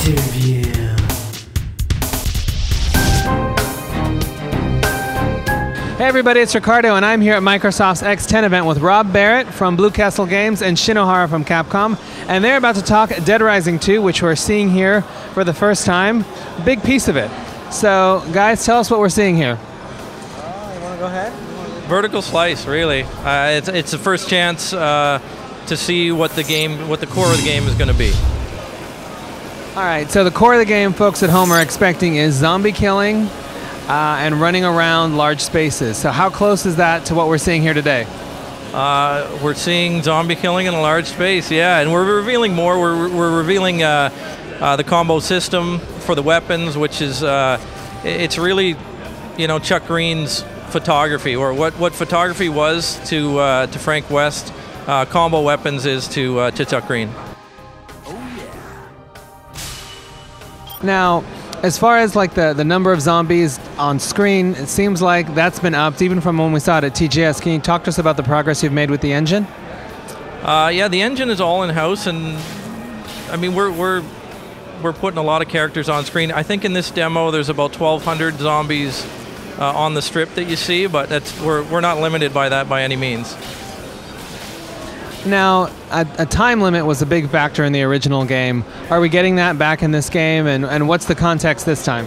Interview. Hey everybody, it's Ricardo, and I'm here at Microsoft's X10 event with Rob Barrett from Blue Castle Games and Shinohara from Capcom, and they're about to talk Dead Rising 2, which we're seeing here for the first time. Big piece of it. So, guys, tell us what we're seeing here. You want to go ahead? Vertical slice, really. It's the first chance to see what the core of the game is going to be. All right, so the core of the game folks at home are expecting is zombie killing and running around large spaces. So how close is that to what we're seeing here today? We're seeing zombie killing in a large space, yeah, and we're revealing more. We're revealing the combo system for the weapons, which is it's really, Chuck Green's photography, or what photography was to Frank West. Combo weapons is to Chuck Green. Now, as far as like the number of zombies on screen, it seems like that's been upped even from when we saw it at TGS. Can you talk to us about the progress you've made with the engine? Yeah, the engine is all in-house, and I mean we're putting a lot of characters on screen. I think in this demo there's about 1,200 zombies on the strip that you see, but we're not limited by that by any means. Now, a time limit was a big factor in the original game. Are we getting that back in this game, and what's the context this time?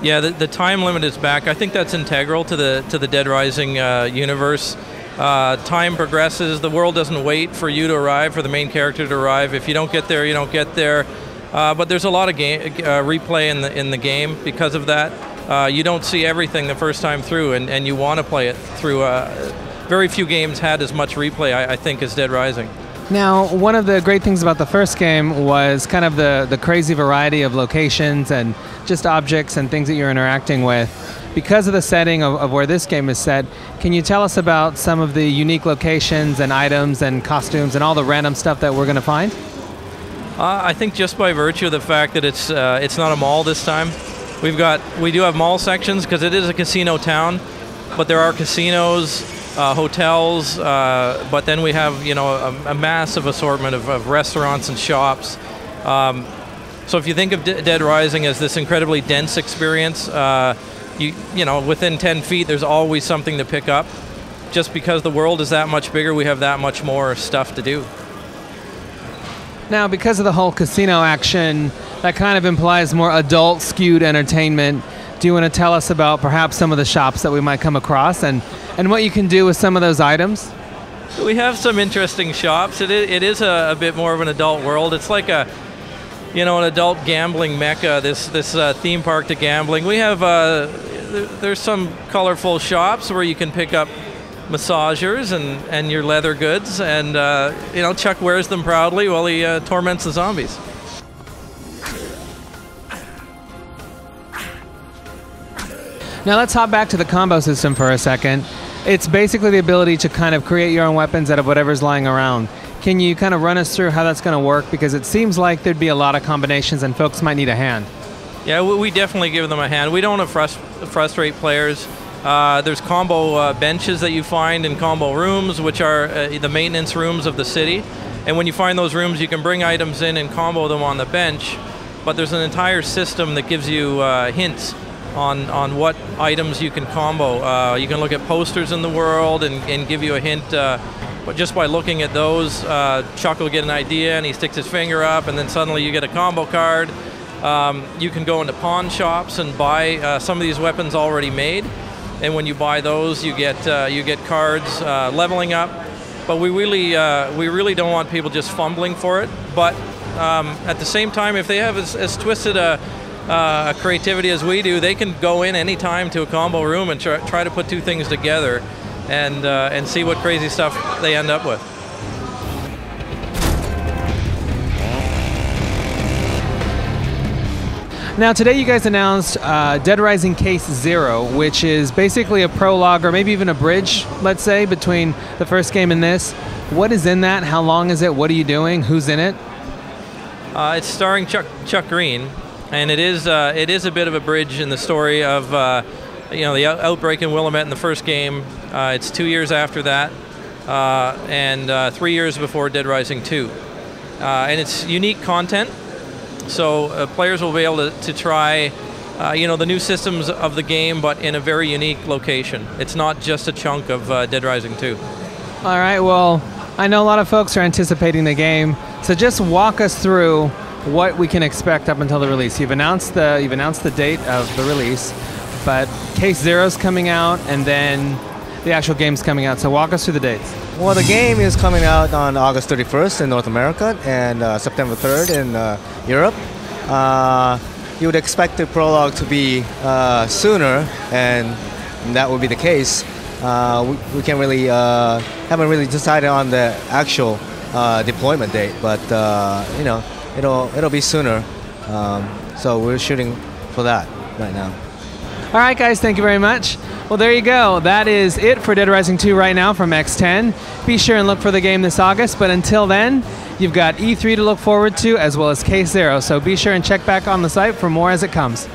Yeah, the time limit is back. I think that's integral to the Dead Rising universe. Time progresses. The world doesn't wait for you to arrive, for the main character to arrive. If you don't get there, you don't get there. But there's a lot of replay in the game because of that. You don't see everything the first time through, and you want to play it through. Very few games had as much replay, I think, as Dead Rising. Now, one of the great things about the first game was kind of the crazy variety of locations and just objects and things that you're interacting with. Because of the setting of where this game is set, can you tell us about some of the unique locations and items and costumes and all the random stuff that we're going to find? I think just by virtue of the fact that it's not a mall this time. We do have mall sections because it is a casino town, but there are casinos, hotels, but then we have a massive assortment of restaurants and shops. So if you think of Dead Rising as this incredibly dense experience, within 10 feet there's always something to pick up. Just because the world is that much bigger, we have that much more stuff to do. Now, because of the whole casino action, that kind of implies more adult-skewed entertainment. Do you want to tell us about perhaps some of the shops that we might come across and what you can do with some of those items? We have some interesting shops. It is a bit more of an adult world. It's like an adult gambling mecca, this theme park to gambling. We have, there's some colorful shops where you can pick up massagers and your leather goods, and Chuck wears them proudly while he torments the zombies. Now let's hop back to the combo system for a second. It's basically the ability to kind of create your own weapons out of whatever's lying around. Can you kind of run us through how that's going to work? Because it seems like there'd be a lot of combinations and folks might need a hand. Yeah, we definitely give them a hand. We don't want to frustrate players. There's combo benches that you find in combo rooms, which are the maintenance rooms of the city. And when you find those rooms, you can bring items in and combo them on the bench. But there's an entire system that gives you hints on what items you can combo. You can look at posters in the world and give you a hint. But just by looking at those, Chuck will get an idea and he sticks his finger up, and then suddenly you get a combo card. You can go into pawn shops and buy some of these weapons already made. And when you buy those, you get cards leveling up. But we really don't want people just fumbling for it. But at the same time, if they have as twisted a creativity as we do, they can go in any time to a combo room and try to put two things together and see what crazy stuff they end up with. Now today you guys announced Dead Rising Case 0, which is basically a prologue or maybe even a bridge, let's say, between the first game and this. What is in that? How long is it? What are you doing? Who's in it? It's starring Chuck Green, and it is a bit of a bridge in the story of the outbreak in Willamette in the first game. It's 2 years after that, and 3 years before Dead Rising 2. And it's unique content. So players will be able to try the new systems of the game, but in a very unique location. It's not just a chunk of Dead Rising 2. All right, well, I know a lot of folks are anticipating the game, so just walk us through what we can expect up until the release. You've announced the date of the release, but Case Zero's coming out, and then the actual game's coming out. So walk us through the dates. Well, the game is coming out on August 31st in North America and September 3rd in Europe. You would expect the prologue to be sooner, and that would be the case. We can't really haven't really decided on the actual deployment date, but it'll be sooner. So we're shooting for that right now. All right, guys, thank you very much. Well, there you go. That is it for Dead Rising 2 right now from X10. Be sure and look for the game this August, but until then, you've got E3 to look forward to as well as Case Zero, so be sure and check back on the site for more as it comes.